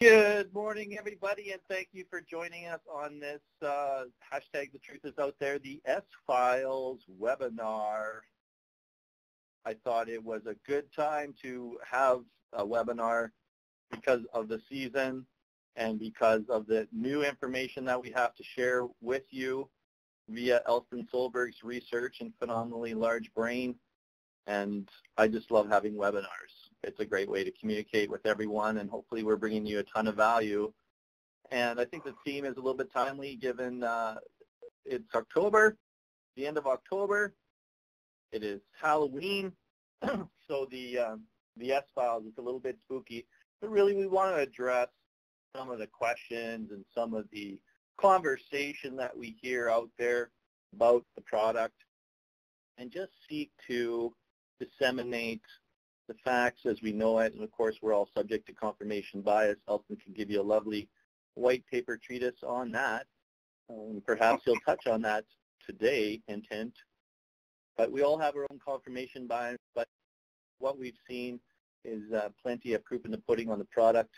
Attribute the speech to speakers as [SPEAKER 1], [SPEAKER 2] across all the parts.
[SPEAKER 1] Good morning, everybody, and thank you for joining us on this hashtag The Truth Is Out There, the S-Files webinar. I thought it was a good time to have a webinar because of the season and because of the new information that we have to share with you via Elston Solberg's research and phenomenally large brain. And I just love having webinars. It's a great way to communicate with everyone, and hopefully we're bringing you a ton of value. And I think the theme is a little bit timely given it's October, the end of October. It is Halloween, so the S-Files is a little bit spooky. But really we want to address some of the questions and some of the conversation that we hear out there about the product and just seek to disseminate the facts as we know it, and of course we're all subject to confirmation bias. Elston can give you a lovely white paper treatise on that. Perhaps he'll touch on that today, intent. But we all have our own confirmation bias, but what we've seen is plenty of proof in the pudding on the product,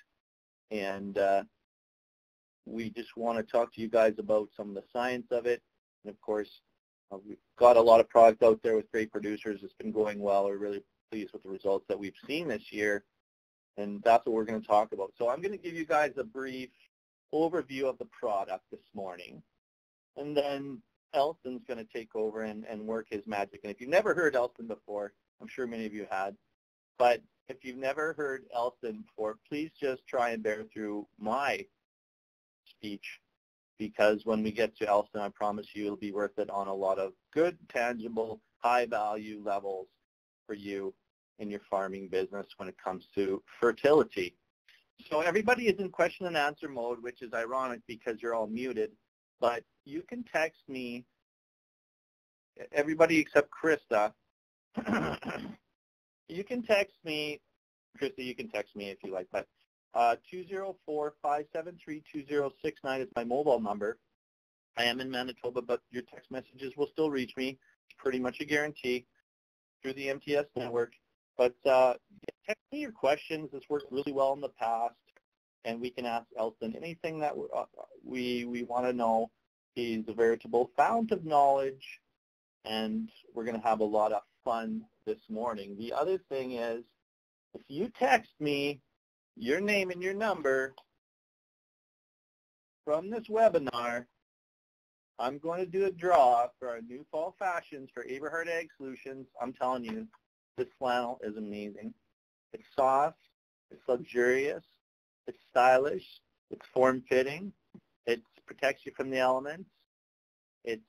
[SPEAKER 1] and we just want to talk to you guys about some of the science of it. And of course, we've got a lot of product out there with great producers. It's been going well. We're really pleased with the results that we've seen this year, and that's what we're going to talk about. So I'm going to give you guys a brief overview of the product this morning, and then Elston's going to take over and work his magic. And if you've never heard Elston before, I'm sure many of you had, but if you've never heard Elston before, please just try and bear through my speech, because when we get to Elston, I promise you it'll be worth it on a lot of good, tangible, high-value levels for you in your farming business when it comes to fertility. So everybody is in question and answer mode, which is ironic because you're all muted, but you can text me, everybody except Krista. You can text me, Krista, you can text me if you like, but 204-573-2069 is my mobile number. I am in Manitoba, but your text messages will still reach me. It's pretty much a guarantee through the MTS network. But text me your questions. This worked really well in the past, and we can ask Elston anything that we want to know. He's a veritable fount of knowledge, and we're going to have a lot of fun this morning. The other thing is, if you text me your name and your number from this webinar, I'm going to do a draw for our new fall fashions for Aberhart Ag Solutions. I'm telling you, this flannel is amazing. It's soft, it's luxurious, it's stylish, it's form-fitting, it protects you from the elements. It's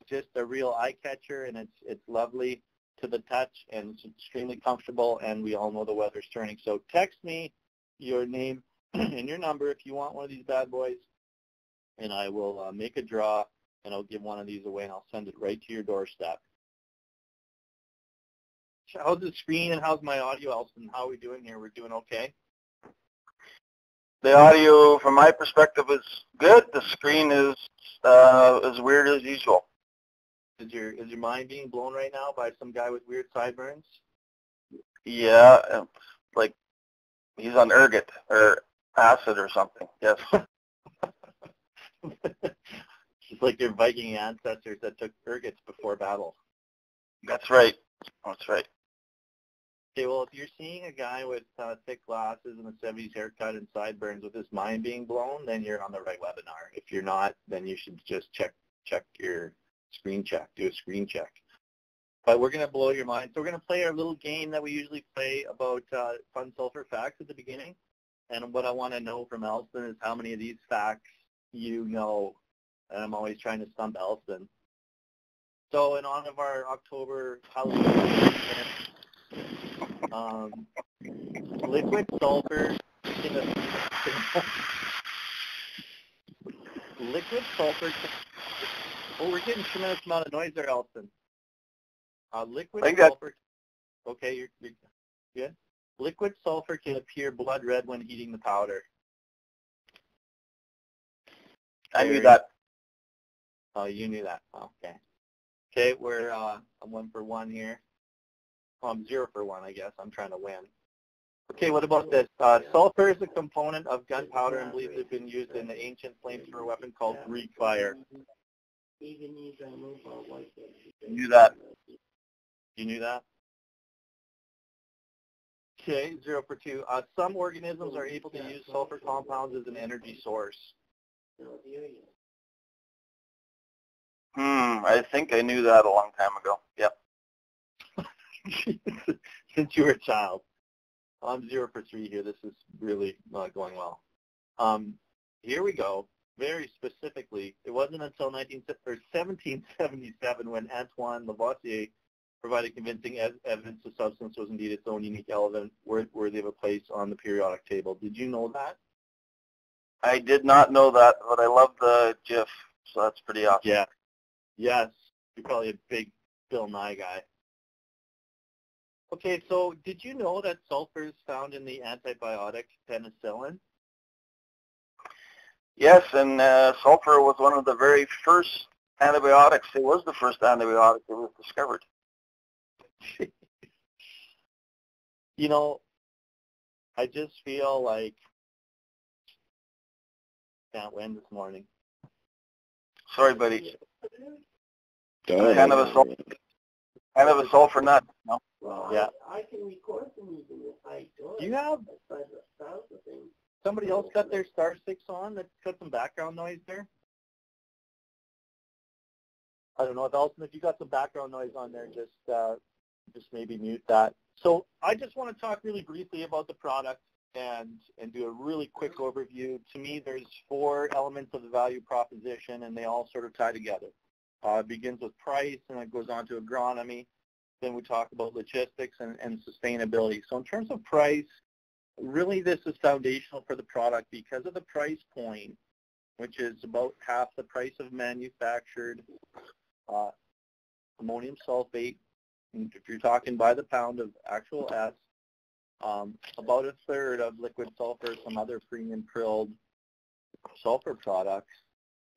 [SPEAKER 1] just a real eye-catcher, and it's lovely to the touch, and it's extremely comfortable, and we all know the weather's turning. So text me your name and your number if you want one of these bad boys, and I will make a draw, and I'll give one of these away, and I'll send it right to your doorstep. How's the screen and how's my audio, Elston? How are we doing here? We're doing okay?
[SPEAKER 2] The audio, from my perspective, is good. The screen is as weird as usual.
[SPEAKER 1] Is your mind being blown right now by some guy with weird sideburns?
[SPEAKER 2] Yeah, like he's on ergot or acid or something. Yes.
[SPEAKER 1] It's like your Viking ancestors that took ergots before battle.
[SPEAKER 2] That's right. That's right.
[SPEAKER 1] Okay, well, if you're seeing a guy with thick glasses and a 70s haircut and sideburns with his mind being blown, then you're on the right webinar. If you're not, then you should just check your screen check, do a screen check. But we're going to blow your mind. So we're going to play our little game that we usually play about fun sulfur facts at the beginning. And what I want to know from Elston is how many of these facts you know. And I'm always trying to stump Elston. So in honor of our October Halloween, liquid sulfur liquid sulfur. Oh, we're getting a tremendous amount of noise there, Elston. Liquid sulfur. Okay, you're good. Liquid sulfur can appear blood red when heating the powder.
[SPEAKER 2] I knew that.
[SPEAKER 1] Oh, you knew that. Okay. Okay, we're I'm 1 for 1 here. Well, I'm 0 for 1, I guess. I'm trying to win. Okay, what about this? Sulfur is a component of gunpowder and believed to have been used in the ancient flamethrower weapon called Greek fire.
[SPEAKER 2] Knew that.
[SPEAKER 1] You knew that? Okay, 0 for 2. Some organisms are able to use sulfur compounds as an energy source.
[SPEAKER 2] I think I knew that a long time ago. Yep.
[SPEAKER 1] Since you were a child. I'm 0 for 3 here. This is really not going well. Here we go. Very specifically, it wasn't until 1777 when Antoine Lavoisier provided convincing evidence the substance was indeed its own unique element worthy of a place on the periodic table. Did you know that?
[SPEAKER 2] I did not know that, but I love the GIF, so that's pretty awesome.
[SPEAKER 1] Yeah. Yes. You're probably a big Bill Nye guy. Okay, so did you know that sulfur is found in the antibiotic penicillin?
[SPEAKER 2] Yes, and sulfur was one of the very first antibiotics. It was the first antibiotic that was discovered.
[SPEAKER 1] You know, I just feel like can't win this morning.
[SPEAKER 2] Sorry, buddy. Kind of a sulfur nut. No?
[SPEAKER 1] Yeah. I can record them even if I don't. You have somebody else got their star 6 on that's got some background noise there? I don't know if Elston, if you got some background noise on there, just maybe mute that. So I just want to talk really briefly about the product and do a really quick overview. To me, there's 4 elements of the value proposition, and they all sort of tie together. It begins with price, and it goes on to agronomy. Then we talk about logistics and sustainability. So in terms of price, really this is foundational for the product because of the price point, which is about half the price of manufactured ammonium sulfate. And if you're talking by the pound of actual S, about a third of liquid sulfur, some other premium prilled sulfur products.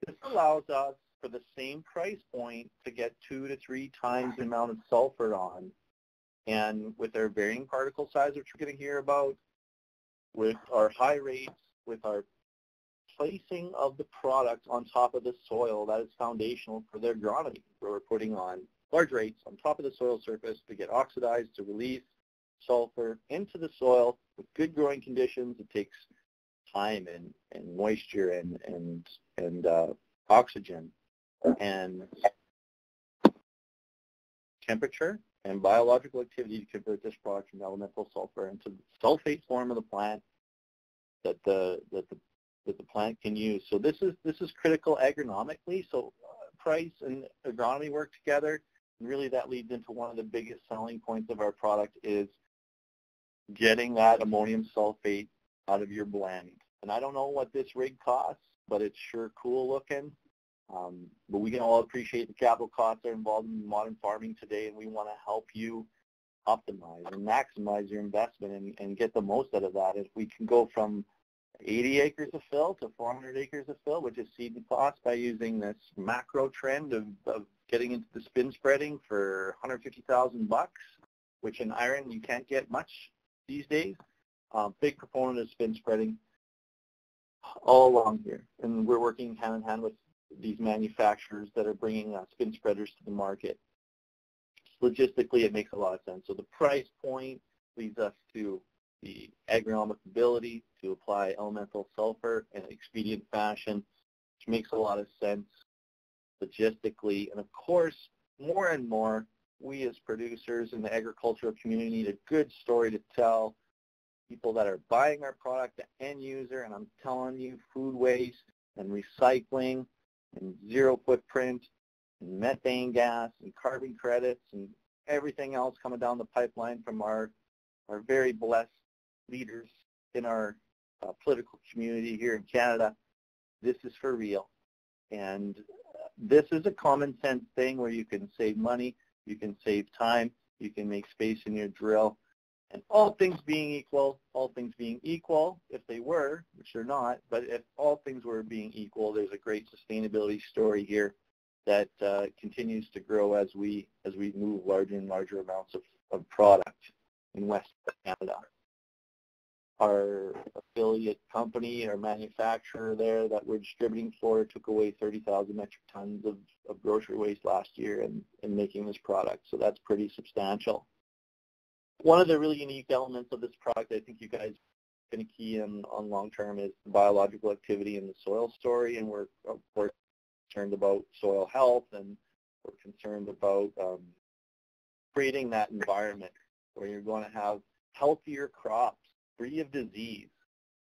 [SPEAKER 1] This allows us, for the same price point, to get 2 to 3 times the amount of sulfur on. And with our varying particle size, which we're going to hear about, with our high rates, with our placing of the product on top of the soil, that is foundational for their agronomy, where we're putting on large rates on top of the soil surface to get oxidized, to release sulfur into the soil with good growing conditions. It takes time and moisture and oxygen and temperature and biological activity to convert this product from elemental sulfur into the sulfate form of the plant that the plant can use. So this is critical agronomically. So price and agronomy work together, and really that leads into one of the biggest selling points of our product is getting that ammonium sulfate out of your blend. And I don't know what this rig costs, but it's sure cool looking. But we can all appreciate the capital costs that are involved in modern farming today, and we want to help you optimize and maximize your investment and get the most out of that. If we can go from 80 acres of fill to 400 acres of fill, which is seed and cost, by using this macro trend of getting into the spin spreading for $150,000, which in iron you can't get much these days. Big proponent of spin spreading all along here, and we're working hand in hand with these manufacturers that are bringing spin spreaders to the market. Logistically, it makes a lot of sense. So the price point leads us to the agronomic ability to apply elemental sulfur in an expedient fashion, which makes a lot of sense logistically. And of course, more and more, we as producers in the agricultural community need a good story to tell people that are buying our product, the end user, and I'm telling you, food waste and recycling and zero footprint and methane gas and carbon credits and everything else coming down the pipeline from our very blessed leaders in our political community here in Canada. This is for real. And this is a common sense thing where you can save money, you can save time, you can make space in your drill. And all things being equal, if they were, which they're not, but if all things were being equal, there's a great sustainability story here that continues to grow as we move larger and larger amounts of product in Western Canada. our affiliate company or manufacturer there that we're distributing for took away 30,000 metric tons of grocery waste last year in making this product. So that's pretty substantial. One of the really unique elements of this product I think you guys are going to key in on long term is the biological activity in the soil story, and we're of course concerned about soil health, and we're concerned about creating that environment where you're going to have healthier crops free of disease.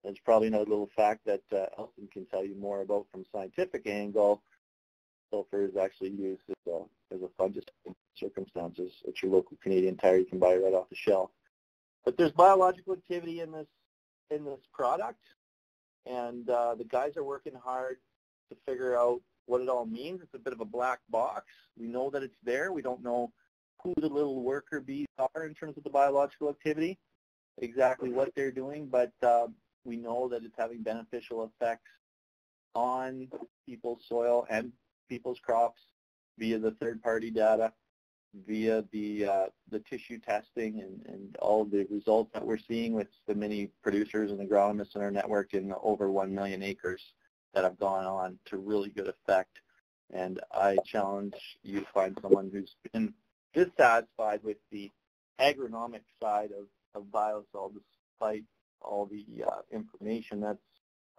[SPEAKER 1] There's probably another little fact that Elston can tell you more about from a scientific angle. Sulfur is actually used as a fungicide in circumstances at your local Canadian Tire. You can buy it right off the shelf. But there's biological activity in this product, and the guys are working hard to figure out what it all means. It's a bit of a black box. We know that it's there. We don't know who the little worker bees are in terms of the biological activity, exactly what they're doing, but we know that it's having beneficial effects on people's soil and people's crops via the third-party data, via the tissue testing and all the results that we're seeing with the many producers and agronomists in our network in over 1 million acres that have gone on to really good effect. And I challenge you to find someone who's been dissatisfied with the agronomic side of Bio-Sul, despite all the information that's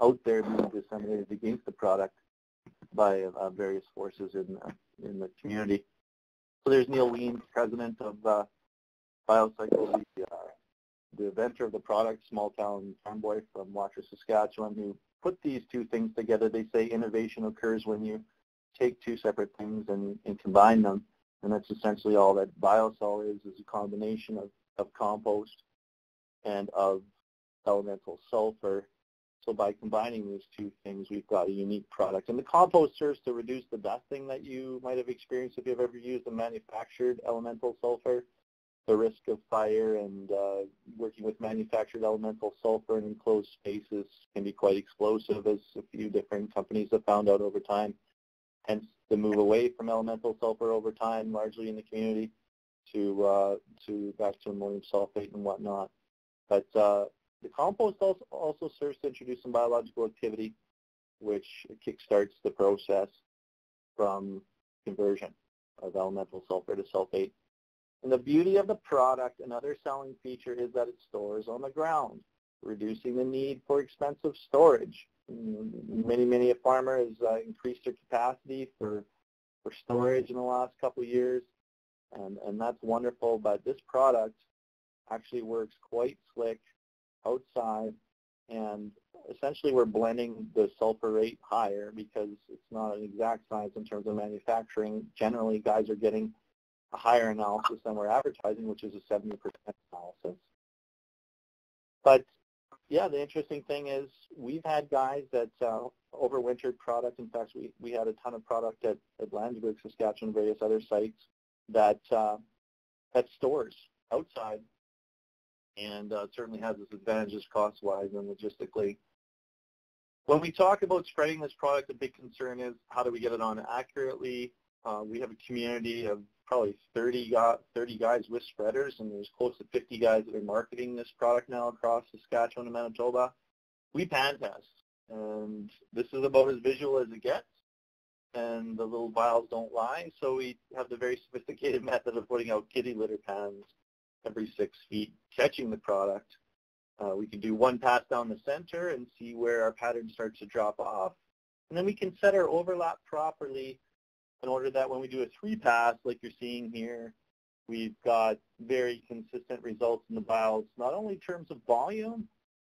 [SPEAKER 1] out there being disseminated against the product by various forces in the community. So there's Neil Ween, president of BioCycle, the inventor of the product, small-town farm boy from Watrous, Saskatchewan, who put these two things together. They say innovation occurs when you take two separate things and combine them, and that's essentially all that Bio-Sul is a combination of compost and of elemental sulfur. So by combining these two things, we've got a unique product. And the compost serves to reduce the dusting that you might have experienced if you've ever used a manufactured elemental sulfur. The risk of fire and working with manufactured elemental sulfur in enclosed spaces can be quite explosive, as a few different companies have found out over time. Hence the move away from elemental sulfur over time, largely in the community, to back to ammonium sulfate and whatnot. But the compost also serves to introduce some biological activity, which kickstarts the process from conversion of elemental sulfur to sulfate. And the beauty of the product, another selling feature, is that it stores on the ground, reducing the need for expensive storage. Many a farmer has increased their capacity for storage in the last couple of years, and that's wonderful. But this product actually works quite slick outside, and essentially we're blending the sulfur rate higher because it's not an exact science in terms of manufacturing. Generally, guys are getting a higher analysis than we're advertising, which is a 70% analysis. But yeah, the interesting thing is we've had guys that overwintered product. In fact, we had a ton of product at Landsberg, Saskatchewan, various other sites that stores outside, and certainly has its advantages cost-wise and logistically. When we talk about spreading this product, a big concern is how do we get it on accurately. We have a community of probably 30 guys with spreaders, and there's close to 50 guys that are marketing this product now across Saskatchewan and Manitoba. We pan test, and this is about as visual as it gets, and the little vials don't lie, so we have the very sophisticated method of putting out kitty litter pans every 6 feet, catching the product. We can do one pass down the center and see where our pattern starts to drop off, and then we can set our overlap properly in order that when we do a 3-pass, like you're seeing here, we've got very consistent results in the vials, not only in terms of volume,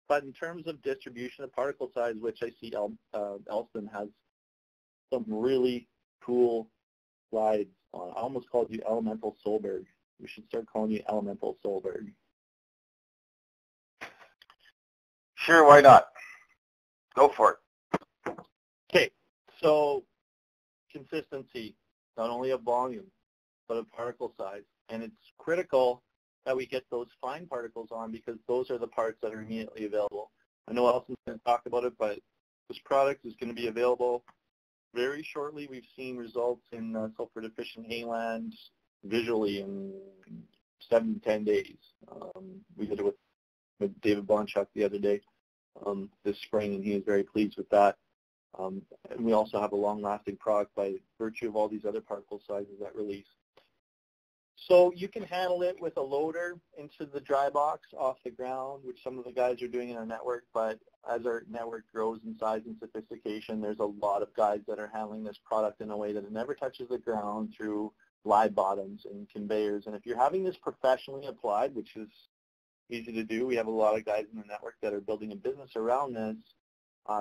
[SPEAKER 1] but in terms of distribution of particle size, which I see Elston has some really cool slides on. I almost called you Elemental Solberg. We should start calling you Elemental Solberg.
[SPEAKER 2] Sure, why not? Go for it.
[SPEAKER 1] Okay, so consistency, not only of volume, but of particle size. And it's critical that we get those fine particles on because those are the parts that are immediately available. I know Elston's going to talk about it, but this product is going to be available very shortly. We've seen results in sulfur-deficient haylands visually in 7 to 10 days. We did it with with David Bonchuk the other day this spring, and he was very pleased with that. And we also have a long-lasting product by virtue of all these other particle sizes that release. So you can handle it with a loader into the dry box off the ground, which some of the guys are doing in our network, but as our network grows in size and sophistication, there's a lot of guys that are handling this product in a way that it never touches the ground through live bottoms and conveyors. And if you're having this professionally applied, which is easy to do, we have a lot of guys in the network that are building a business around this,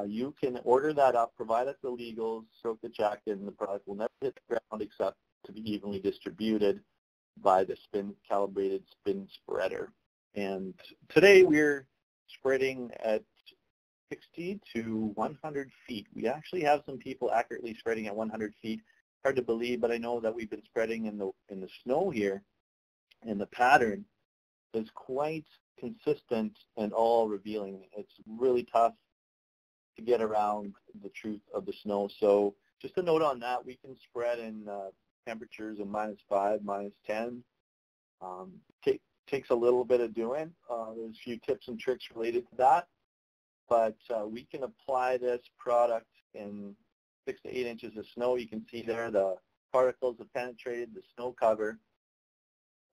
[SPEAKER 1] you can order that up, provide us the legals, stroke the check, and the product will never hit the ground except to be evenly distributed by the calibrated spin spreader. And today we're spreading at 60 to 100 feet. We actually have some people accurately spreading at 100 feet. Hard to believe, but I know that we've been spreading in the snow here, and the pattern is quite consistent and all revealing. It's really tough to get around the truth of the snow. So just a note on that, we can spread in temperatures of -5, -10. Takes a little bit of doing. There's a few tips and tricks related to that, but we can apply this product in 6 to 8 inches of snow. You can see there the particles have penetrated the snow cover.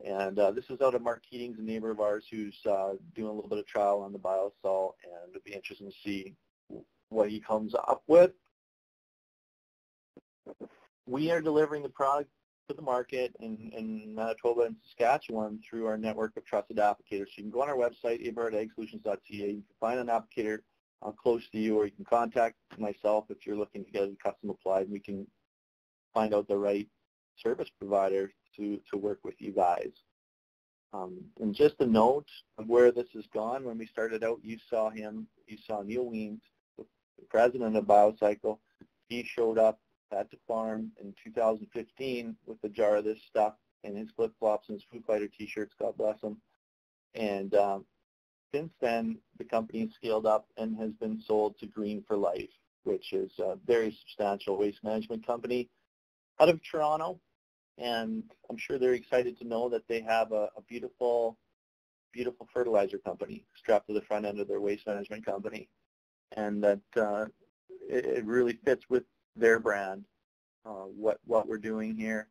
[SPEAKER 1] And this is out of Mark Keating's, a neighbor of ours who's doing a little bit of trial on the Bio-Sul, and it'll be interesting to see what he comes up with. We are delivering the product to the market in Manitoba and Saskatchewan through our network of trusted applicators. So you can go on our website, abrahamegsolutions.ca. You can find an applicator close to you, or you can contact myself if you're looking to get it custom applied, and we can find out the right service provider to work with you guys. And just a note of where this has gone. When we started out, you saw Neil Weems, the president of BioCycle. He showed up at the farm in 2015 with a jar of this stuff and his flip-flops and his Foo Fighter t-shirts, God bless him. And since then, the company has scaled up and has been sold to Green for Life, which is a very substantial waste management company out of Toronto. And I'm sure they're excited to know that they have a beautiful, beautiful fertilizer company strapped to the front end of their waste management company, and that it really fits with their brand, what we're doing here.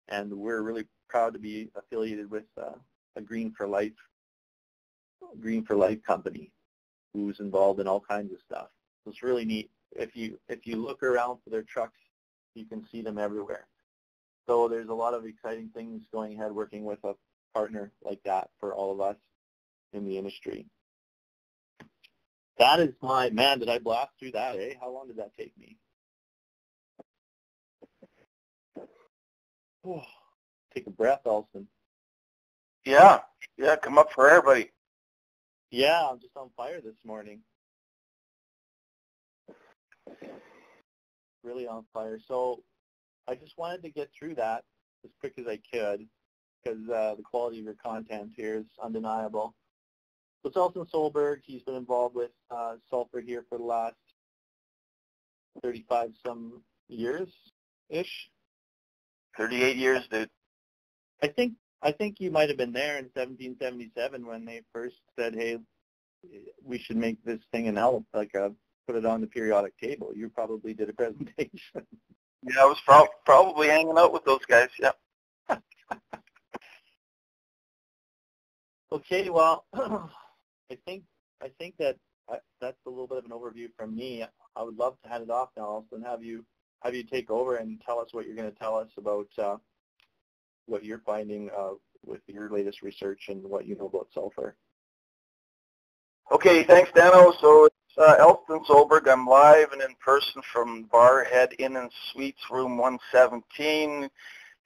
[SPEAKER 1] And we're really proud to be affiliated with a Green for Life company who's involved in all kinds of stuff. So it's really neat. If you look around for their trucks, you can see them everywhere. So there's a lot of exciting things going ahead working with a partner like that for all of us in the industry. That is man, did I blast through that, eh? How long did that take me? Oh, take a breath, Elston.
[SPEAKER 2] Yeah, come up for air, buddy.
[SPEAKER 1] Yeah, I'm just on fire this morning. Really on fire. So I just wanted to get through that as quick as I could because the quality of your content here is undeniable. So it's Elston Solberg. He's been involved with sulfur here for the last 35-some years-ish.
[SPEAKER 2] 38 years, dude.
[SPEAKER 1] I think you might have been there in 1777 when they first said, hey, we should make this thing an element, put it on the periodic table. You probably did a presentation.
[SPEAKER 2] Yeah, I was probably hanging out with those guys, yeah.
[SPEAKER 1] Okay, well, I think that that's a little bit of an overview from me. I would love to hand it off now, Elston, have you take over and tell us what you're going to tell us about what you're finding with your latest research and what you know about sulfur.
[SPEAKER 2] Okay, thanks, Dano. So it's Elston Solberg. I'm live and in person from Barhead Inn and Suites, room 117.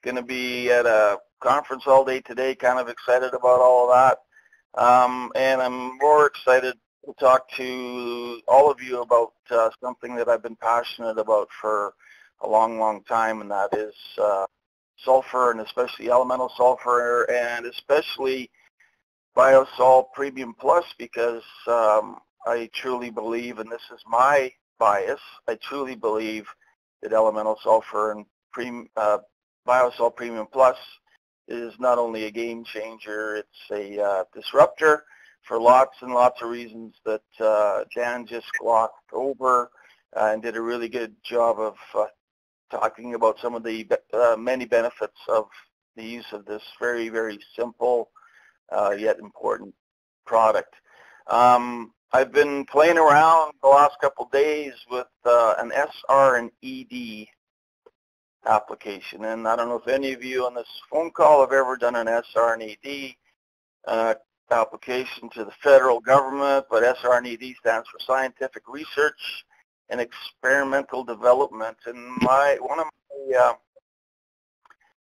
[SPEAKER 2] Going to be at a conference all day today. Kind of excited about all of that. And I'm more excited to talk to all of you about something that I've been passionate about for a long, long time, and that is sulfur, and especially elemental sulfur, and especially Bio-Sul Premium Plus, because I truly believe, and this is my bias, I truly believe that elemental sulfur and Bio-Sul Premium Plus is not only a game changer, it's a disruptor, for lots and lots of reasons that Dan just glossed over and did a really good job of talking about some of the many benefits of the use of this very, very simple yet important product. I've been playing around the last couple of days with an SR and ED application, and I don't know if any of you on this phone call have ever done an SR and ED application to the federal government, but SR and ED stands for Scientific Research and Experimental Development. And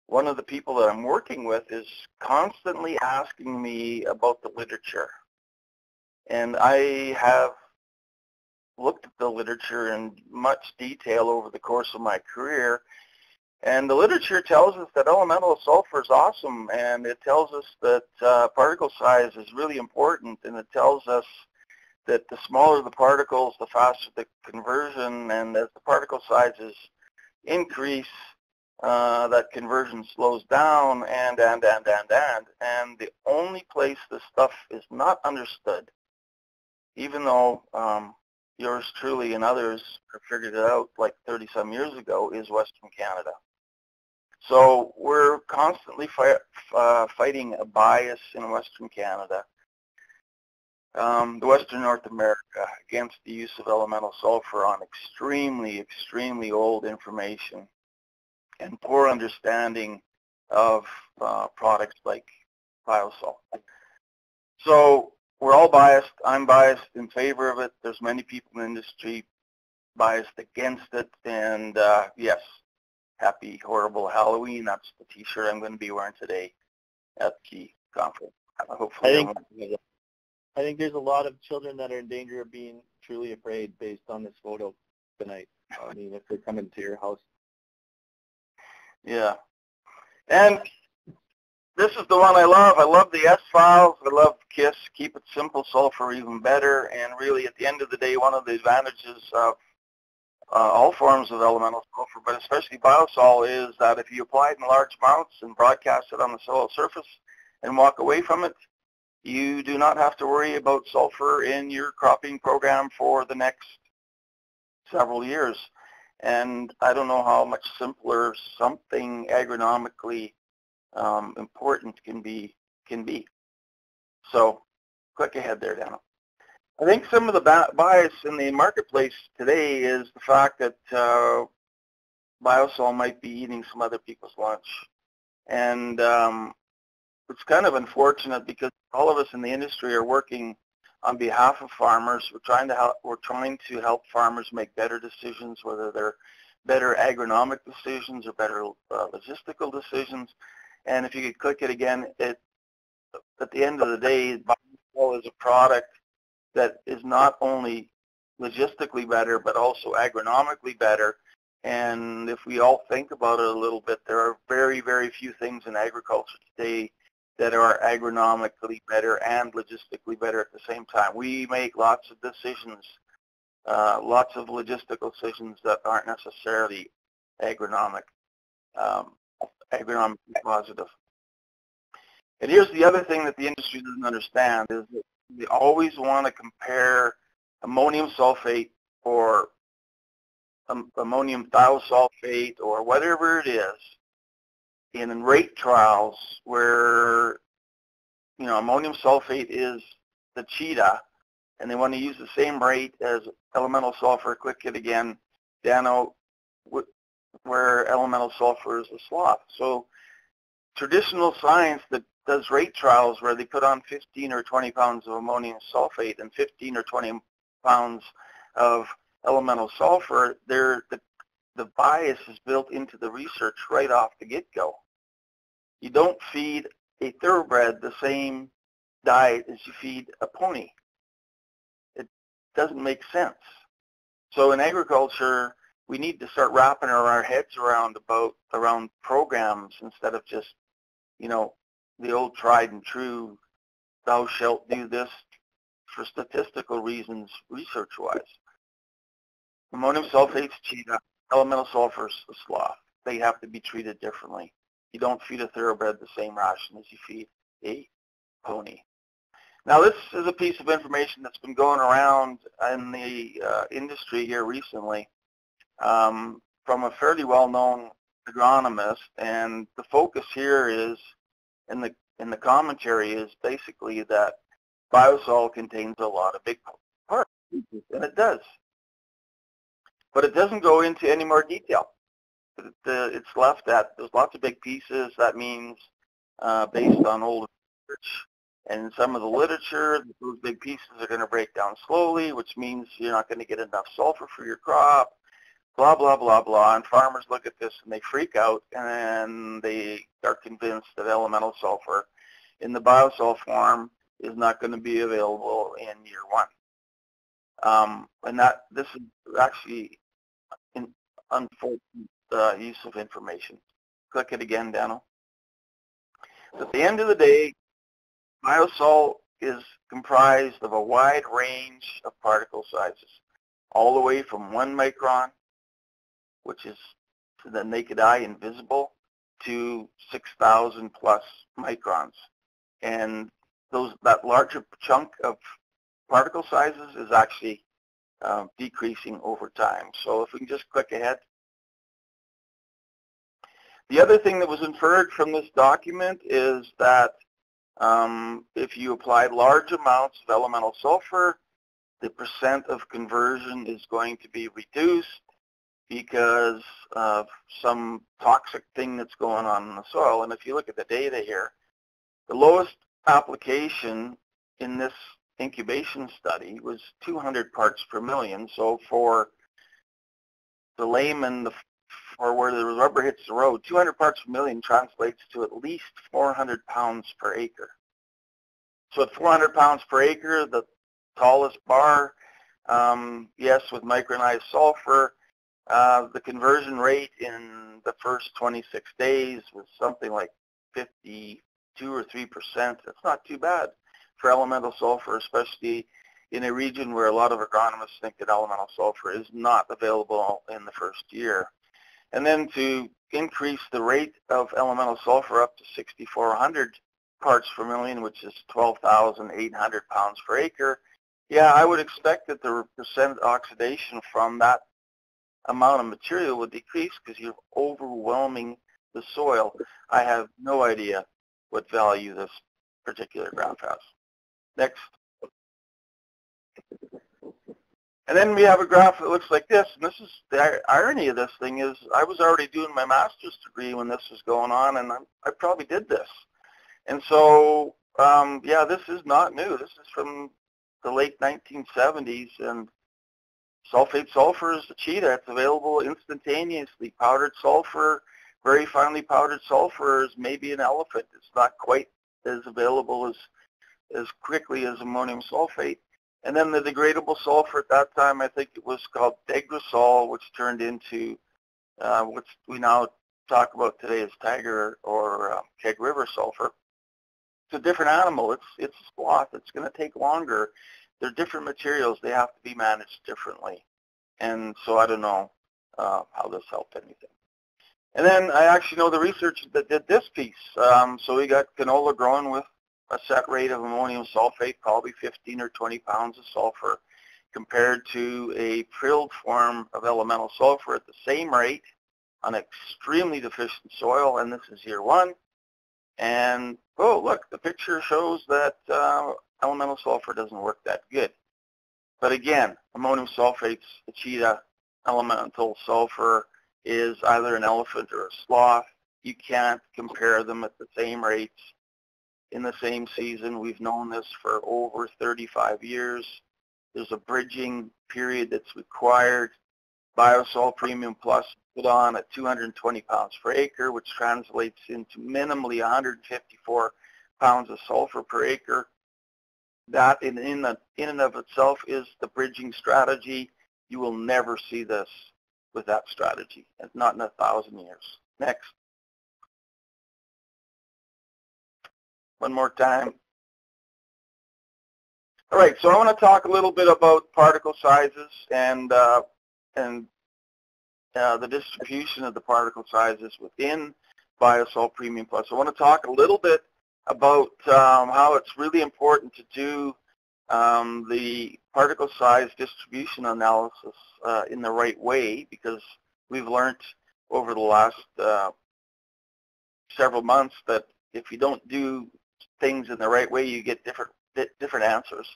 [SPEAKER 2] one of the people that I'm working with is constantly asking me about the literature. And I have looked at the literature in much detail over the course of my career, and the literature tells us that elemental sulfur is awesome, and it tells us that particle size is really important, and it tells us that the smaller the particles, the faster the conversion, and as the particle sizes increase, that conversion slows down, and the only place this stuff is not understood, even though yours truly and others have figured it out like 30-some years ago, is Western Canada. So we're constantly fighting a bias in Western Canada, the Western North America, against the use of elemental sulfur on extremely, extremely old information and poor understanding of products like Bio-Sul. So we're all biased. I'm biased in favor of it. There's many people in the industry biased against it. And yes, happy horrible Halloween. That's the T-shirt I'm going to be wearing today at the conference. Hopefully,
[SPEAKER 1] I think there's a lot of children that are in danger of being truly afraid based on this photo tonight. I mean, if they're coming to your house.
[SPEAKER 2] Yeah. And this is the one I love. I love the S-Files. I love KISS, Keep It Simple, Sulfur Even Better. And really, at the end of the day, one of the advantages of all forms of elemental sulfur, but especially Bio-Sul, is that if you apply it in large amounts and broadcast it on the soil surface and walk away from it, you do not have to worry about sulfur in your cropping program for the next several years. And I don't know how much simpler something agronomically important can be. So, click ahead there, Daniel. I think some of the bias in the marketplace today is the fact that Bio-Sul might be eating some other people's lunch. And it's kind of unfortunate because all of us in the industry are working on behalf of farmers. We're trying to help farmers make better decisions, whether they're better agronomic decisions or better logistical decisions. And if you could click it again, at the end of the day, Bio-Sul is a product that is not only logistically better, but also agronomically better. And if we all think about it a little bit, there are very, very few things in agriculture today that are agronomically better and logistically better at the same time. We make lots of decisions, lots of logistical decisions that aren't necessarily agronomically positive. And here's the other thing that the industry doesn't understand is that they always want to compare ammonium sulfate or ammonium thiosulfate or whatever it is in rate trials where, you know, ammonium sulfate is the cheetah and they want to use the same rate as elemental sulfur. Click it again, Dano, where elemental sulfur is the sloth. So traditional science that does rate trials where they put on 15 or 20 pounds of ammonium sulfate and 15 or 20 pounds of elemental sulfur, the bias is built into the research right off the get-go. You don't feed a thoroughbred the same diet as you feed a pony. It doesn't make sense. So in agriculture, we need to start wrapping our heads around programs instead of just, you know, the old tried and true, thou shalt do this for statistical reasons, research-wise. Ammonium sulfate's cheetah, elemental sulfur's a sloth. They have to be treated differently. You don't feed a thoroughbred the same ration as you feed a pony. Now, this is a piece of information that's been going around in the industry here recently from a fairly well-known agronomist, and the focus here is, in the commentary, is basically that Bio-Sul contains a lot of big parts, and it does. But it doesn't go into any more detail. It's left at, there's lots of big pieces. That means based on old research and some of the literature, those big pieces are going to break down slowly, which means you're not going to get enough sulfur for your crop, blah, blah, blah, blah. And farmers look at this and they freak out, and they are convinced that elemental sulfur in the Bio-Sul form is not going to be available in year one. And that this is actually an unfortunate use of information. Click it again, Dano. At the end of the day, Bio-Sul is comprised of a wide range of particle sizes, all the way from 1 micron, which is to the naked eye invisible, to 6,000 plus microns. And that larger chunk of particle sizes is actually decreasing over time. So if we can just click ahead. The other thing that was inferred from this document is that if you applied large amounts of elemental sulfur, the percent of conversion is going to be reduced because of some toxic thing that's going on in the soil. And if you look at the data here, the lowest application in this incubation study was 200 parts per million. So for the layman, or where the rubber hits the road, 200 parts per million translates to at least 400 pounds per acre. So at 400 pounds per acre, the tallest bar, yes, with micronized sulfur, the conversion rate in the first 26 days was something like 52 or 3%. That's not too bad for elemental sulfur, especially in a region where a lot of agronomists think that elemental sulfur is not available in the first year. And then to increase the rate of elemental sulfur up to 6,400 parts per million, which is 12,800 pounds per acre, yeah, I would expect that the percent oxidation from that amount of material would decrease because you're overwhelming the soil. I have no idea what value this particular graph has. Next. And then we have a graph that looks like this, and this is the irony of this thing is I was already doing my master's degree when this was going on, and I probably did this. And so, yeah, this is not new. This is from the late 1970s, and sulfate sulfur is the cheetah. It's available instantaneously. Powdered sulfur, very finely powdered sulfur is maybe an elephant. It's not quite as available as quickly as ammonium sulfate. And then the degradable sulfur at that time, I think it was called Degrosol, which turned into what we now talk about today as Tiger or Keg River sulfur. It's a different animal. It's a sloth. It's going to take longer. They're different materials. They have to be managed differently. And so I don't know how this helped anything. And then I actually know the researchers that did this piece. So we got canola grown with a set rate of ammonium sulfate, probably 15 or 20 pounds of sulfur, compared to a prilled form of elemental sulfur at the same rate on extremely deficient soil, and this is year one. And, oh, look, the picture shows that elemental sulfur doesn't work that good. But again, ammonium sulfate's the cheetah. Elemental sulfur is either an elephant or a sloth. You can't compare them at the same rates in the same season. We've known this for over 35 years. There's a bridging period that's required. Bio-Sul Premium Plus put on at 220 pounds per acre, which translates into minimally 154 pounds of sulfur per acre. That in and of itself is the bridging strategy. You will never see this with that strategy, not in 1,000 years. Next. One more time. All right, so I want to talk a little bit about particle sizes and the distribution of the particle sizes within Bio-Sul Premium Plus. I want to talk a little bit about how it's really important to do the particle size distribution analysis in the right way, because we've learned over the last several months that if you don't do things in the right way, you get different answers.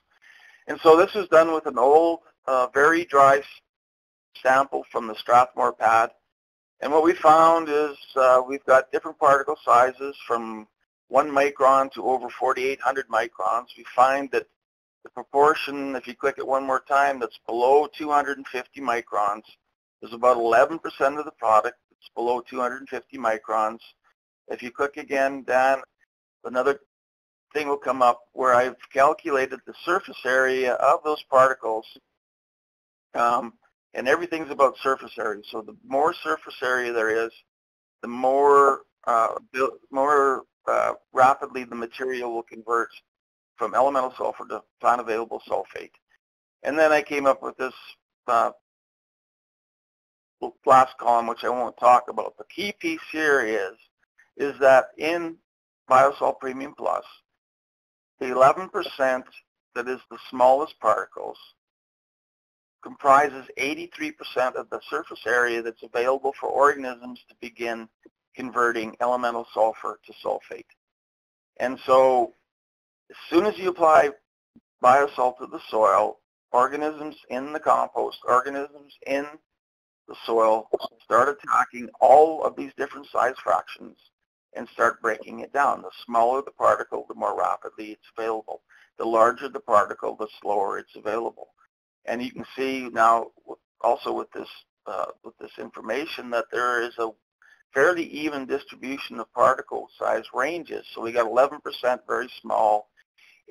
[SPEAKER 2] And so this was done with an old, very dry sample from the Strathmore pad. And what we found is we've got different particle sizes from 1 micron to over 4,800 microns. We find that the proportion, if you click it one more time, that's below 250 microns is about 11% of the product. It's below 250 microns. If you click again, Dan, another thing will come up where I've calculated the surface area of those particles, and everything's about surface area. So the more surface area there is, the more rapidly the material will convert from elemental sulfur to plant available sulfate. And then I came up with this last column, which I won't talk about. The key piece here is that in Bio-Sul Premium Plus, the 11% that is the smallest particles comprises 83% of the surface area that's available for organisms to begin converting elemental sulfur to sulfate. And so as soon as you apply Bio-Sul to the soil, organisms in the compost, organisms in the soil start attacking all of these different size fractions and start breaking it down. The smaller the particle, the more rapidly it's available. The larger the particle, the slower it's available. And you can see now also with this information that there is a fairly even distribution of particle size ranges. So we got 11% very small,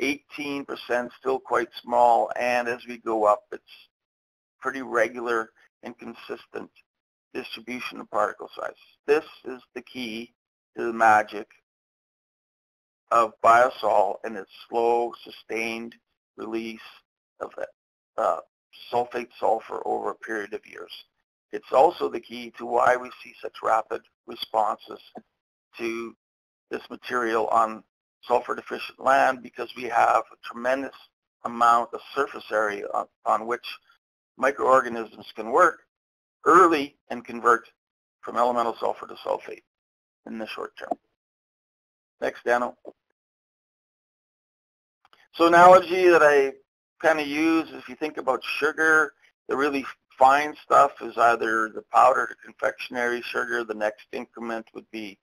[SPEAKER 2] 18% still quite small, and as we go up, it's pretty regular and consistent distribution of particle size. This is the key to the magic of Bio-Sul and its slow, sustained release of sulfate sulfur over a period of years. It's also the key to why we see such rapid responses to this material on sulfur-deficient land, because we have a tremendous amount of surface area on which microorganisms can work early and convert from elemental sulfur to sulfate in the short term. Next, Dano. So analogy that I kind of use, if you think about sugar, the really fine stuff is either the powder to confectionery sugar. The next increment would be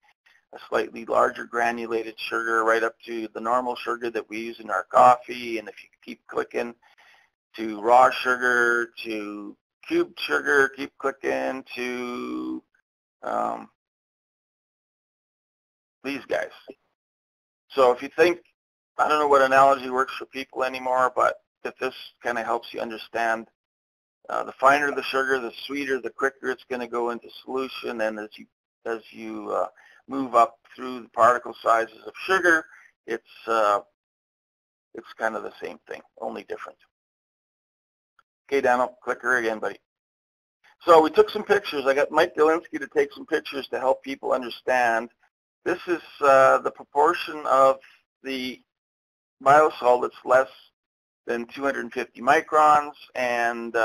[SPEAKER 2] a slightly larger granulated sugar, right up to the normal sugar that we use in our coffee. And if you keep clicking to raw sugar, to cubed sugar, keep clicking to these guys. So if you think, I don't know what analogy works for people anymore, but if this kind of helps you understand, the finer the sugar, the sweeter, the quicker it's going to go into solution. And as you move up through the particle sizes of sugar, it's kind of the same thing, only different. Okay, Dano, clicker again, buddy. So we took some pictures. I got Mike Galinsky to take some pictures to help people understand. This is the proportion of the Bio-Sul that's less than 250 microns, and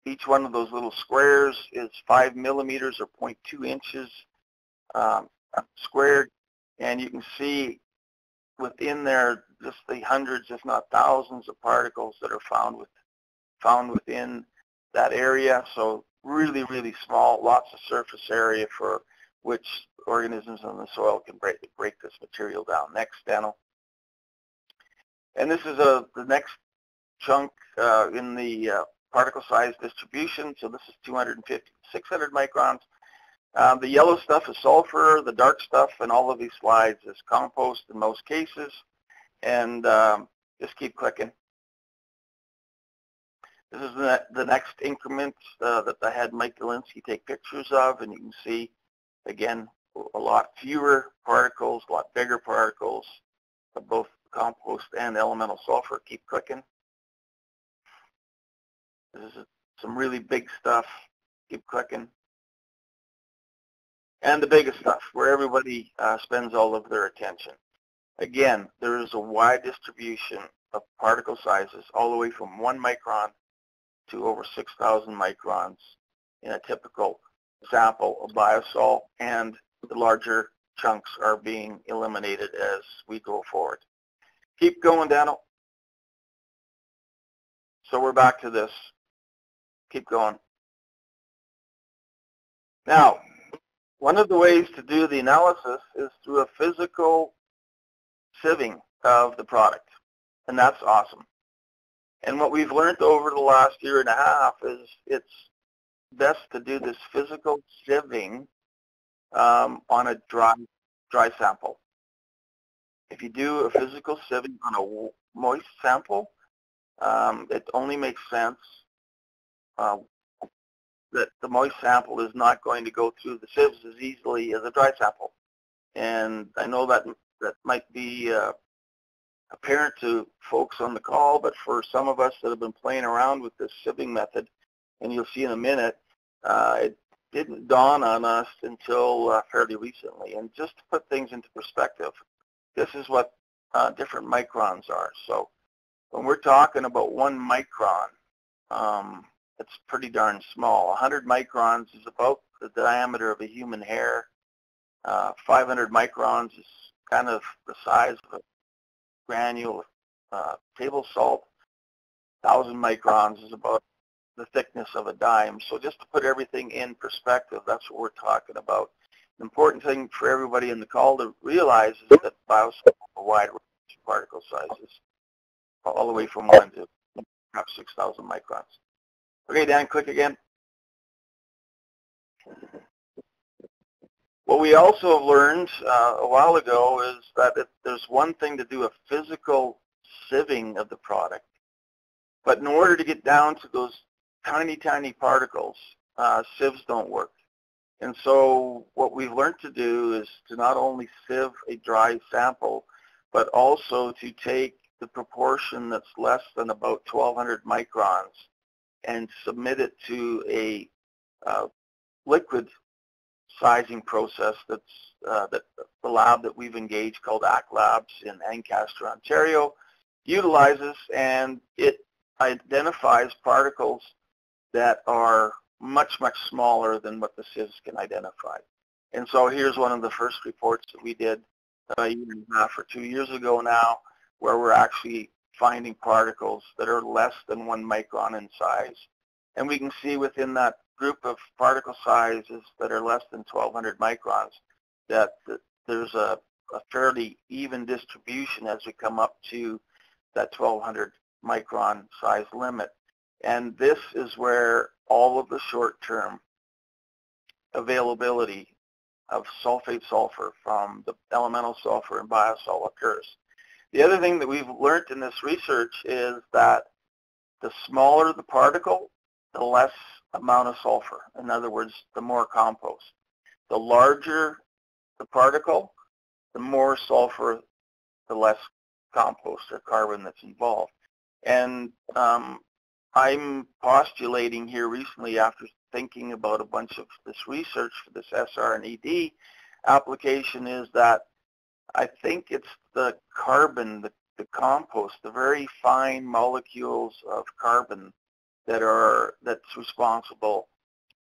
[SPEAKER 2] each one of those little squares is 5 millimeters or 0.2 inches squared, and you can see within there just the hundreds, if not thousands, of particles that are found within that area. So really, really small, lots of surface area for which organisms in the soil can break this material down. Next, Dano. And this is the next chunk in the particle size distribution. So this is 250 to 600 microns. The yellow stuff is sulfur. The dark stuff in all of these slides is compost in most cases. And just keep clicking. This is the next increment that I had Mike Galinsky take pictures of, and you can see, again, a lot fewer particles, a lot bigger particles of both compost and elemental sulfur. Keep clicking. This is some really big stuff. Keep clicking. And the biggest stuff, where everybody spends all of their attention. Again, there is a wide distribution of particle sizes, all the way from 1 micron to over 6,000 microns in a typical sample of Bio-Sul, and the larger chunks are being eliminated as we go forward. Keep going, Daniel. So we're back to this. Keep going. Now, one of the ways to do the analysis is through a physical sieving of the product, and that's awesome. And what we've learned over the last year and a half is it's best to do this physical sieving on a dry sample. If you do a physical sieving on a moist sample, it only makes sense that the moist sample is not going to go through the sieves as easily as a dry sample. And I know that might be apparent to folks on the call, but for some of us that have been playing around with this sieving method, and you'll see in a minute, it didn't dawn on us until fairly recently. And just to put things into perspective, this is what different microns are. So when we're talking about 1 micron, it's pretty darn small. 100 microns is about the diameter of a human hair. 500 microns is kind of the size of a granule of table salt. 1,000 microns is about the thickness of a dime. So just to put everything in perspective, that's what we're talking about. The important thing for everybody in the call to realize is that Bio-Sul has a wide range of particle sizes, all the way from 1 to perhaps 6,000 microns. Okay, Dan, click again. What we also have learned a while ago is that there's one thing to do a physical sieving of the product, but in order to get down to those tiny, tiny particles, sieves don't work. And so what we've learned to do is to not only sieve a dry sample, but also to take the proportion that's less than about 1,200 microns and submit it to a liquid sizing process that the lab that we've engaged called ACT Labs in Ancaster, Ontario, utilizes, and it identifies particles that are much, much smaller than what the sieves can identify. And so here's one of the first reports that we did a year and a half or 2 years ago now, where we're actually finding particles that are less than 1 micron in size. And we can see within that group of particle sizes that are less than 1,200 microns that there's a fairly even distribution as we come up to that 1,200 micron size limit. And this is where all of the short-term availability of sulfate sulfur from the elemental sulfur in Bio-Sul occurs. The other thing that we've learned in this research is that the smaller the particle, the less amount of sulfur. In other words, the more compost. The larger the particle, the more sulfur, the less compost or carbon that's involved. And I'm postulating here recently, after thinking about a bunch of this research for this SR and ED application, is that I think it's the carbon, the compost, the very fine molecules of carbon that's responsible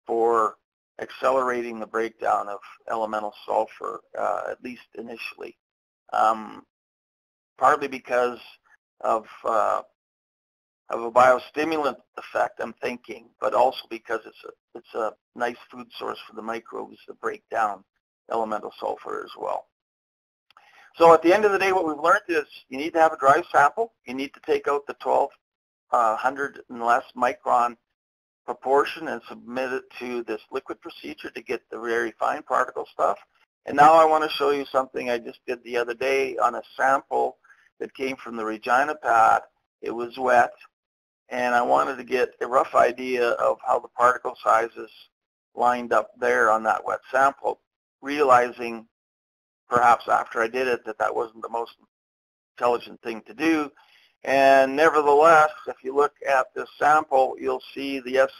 [SPEAKER 2] for accelerating the breakdown of elemental sulfur, at least initially. Partly because of a biostimulant effect, I'm thinking, but also because it's a nice food source for the microbes to break down elemental sulfur as well. So at the end of the day, what we've learned is you need to have a dry sample. You need to take out the 1,200 and less micron proportion and submit it to this liquid procedure to get the very fine particle stuff. And now I want to show you something I just did the other day on a sample that came from the Regina pad. It was wet, and I wanted to get a rough idea of how the particle sizes lined up there on that wet sample, realizing perhaps after I did it that wasn't the most intelligent thing to do. And nevertheless, if you look at this sample, you'll see the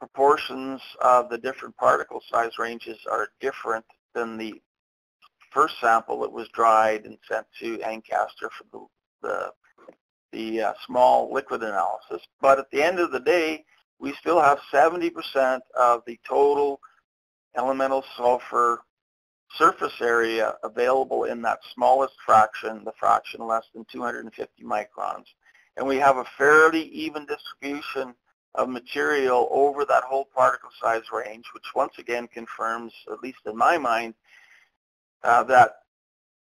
[SPEAKER 2] proportions of the different particle size ranges are different than the first sample that was dried and sent to Ancaster for the small liquid analysis. But at the end of the day, we still have 70% of the total elemental sulfur surface area available in that smallest fraction, the fraction less than 250 microns. And we have a fairly even distribution of material over that whole particle size range, which once again confirms, at least in my mind, that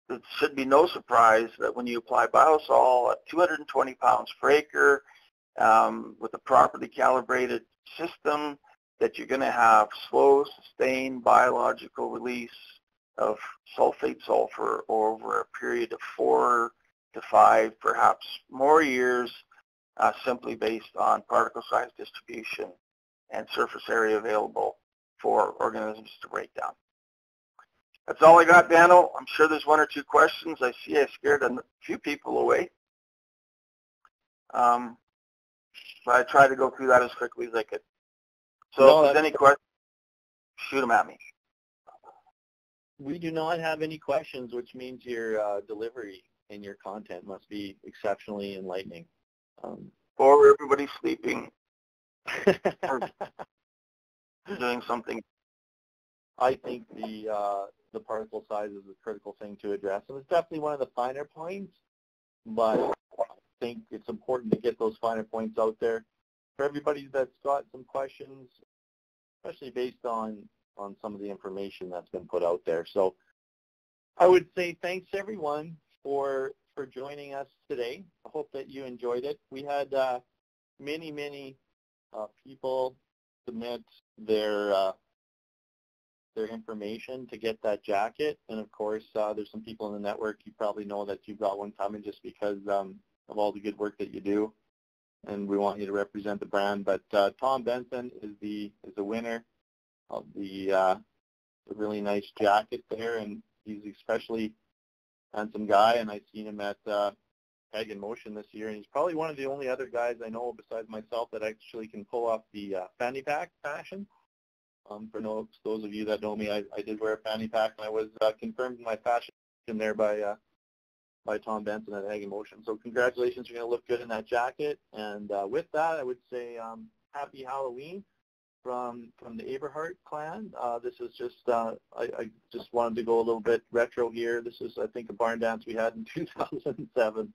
[SPEAKER 2] it should be no surprise that when you apply Bio-Sul at 220 pounds per acre with a properly calibrated system, that you're going to have slow, sustained biological release of sulfate sulfur over a period of 4 to 5, perhaps more years, simply based on particle size distribution and surface area available for organisms to break down. That's all I got, Daniel. I'm sure there's one or two questions. I see I scared a few people away. But I tried to go through that as quickly as I could. So if there's any questions, shoot them at me.
[SPEAKER 1] We do not have any questions, which means your delivery and your content must be exceptionally enlightening.
[SPEAKER 2] Or everybody's sleeping or doing something.
[SPEAKER 1] I think the particle size is a critical thing to address, and it's definitely one of the finer points, but I think it's important to get those finer points out there for everybody that's got some questions, especially based on some of the information that's been put out there. So I would say thanks everyone for joining us today. I hope that you enjoyed it. We had many people submit their information to get that jacket, and of course there's some people in the network, you probably know that you've got one coming just because of all the good work that you do, and we want you to represent the brand. But Tom Benson is the winner of the really nice jacket there, and he's especially handsome guy, and I've seen him at Ag in Motion this year, and he's probably one of the only other guys I know besides myself that actually can pull off the fanny pack fashion. For those of you that know me, I did wear a fanny pack, and I was confirmed in my fashion there by Tom Benson at Ag in Motion. So congratulations, you're going to look good in that jacket. And with that, I would say happy Halloween from the Aberhart clan. This is just, I just wanted to go a little bit retro here. This is, I think, a barn dance we had in 2007,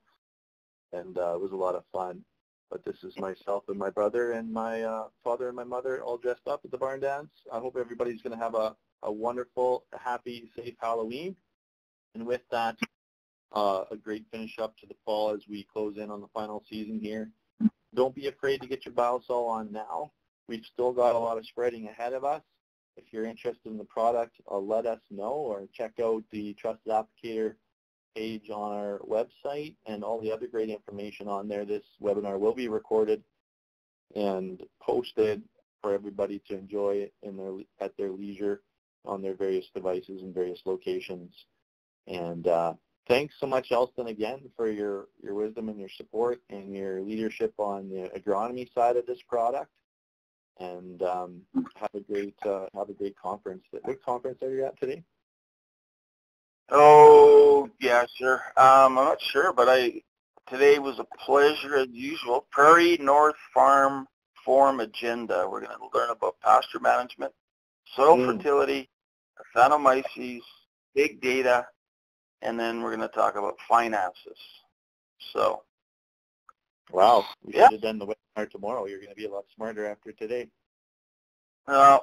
[SPEAKER 1] and it was a lot of fun. But this is myself and my brother and my father and my mother all dressed up at the barn dance. I hope everybody's going to have a wonderful, happy, safe Halloween. And with that, a great finish up to the fall as we close in on the final season here. Don't be afraid to get your Bio-Sul on now. We've still got a lot of spreading ahead of us. If you're interested in the product, let us know, or check out the Trusted Applicator page on our website and all the other great information on there. This webinar will be recorded and posted for everybody to enjoy at their leisure on their various devices and various locations. And thanks so much, Elston, again, for your wisdom and your support and your leadership on the agronomy side of this product. And have a great conference. What conference are you at today?
[SPEAKER 2] Oh, yeah, sure. I'm not sure, but today was a pleasure as usual. Prairie North Farm Forum Agenda. We're going to learn about pasture management, soil fertility, Aphanomyces, big data, and then we're going to talk about finances. So,
[SPEAKER 1] wow, we should have done the webinar tomorrow. You're going to be a lot smarter after today.
[SPEAKER 2] No,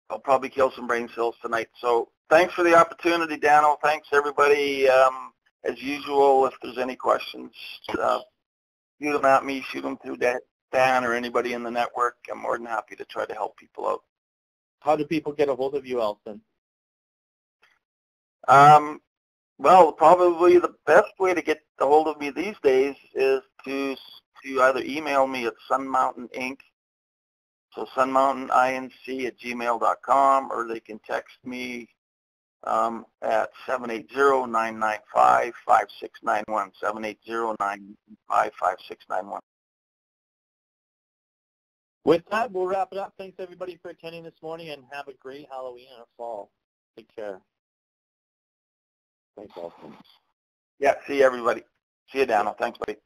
[SPEAKER 2] I'll probably kill some brain cells tonight. So thanks for the opportunity, Daniel. Thanks, everybody. As usual, if there's any questions, shoot them at me, shoot them through Dan or anybody in the network. I'm more than happy to try to help people out.
[SPEAKER 1] How do people get a hold of you, Elston?
[SPEAKER 2] Well, probably the best way to get a hold of me these days is to either email me at sunmountaininc, so sunmountaininc@gmail.com, or they can text me at 780-995-5691, 780-995-5691.
[SPEAKER 1] With that, we'll wrap it up. Thanks, everybody, for attending this morning, and have a great Halloween and a fall. Take care.
[SPEAKER 3] Thanks, Elston.
[SPEAKER 2] Yeah, see you, everybody. See you, Dana. Thanks, buddy.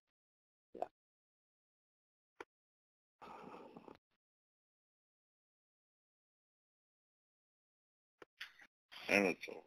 [SPEAKER 3] Yeah.
[SPEAKER 2] And it's over.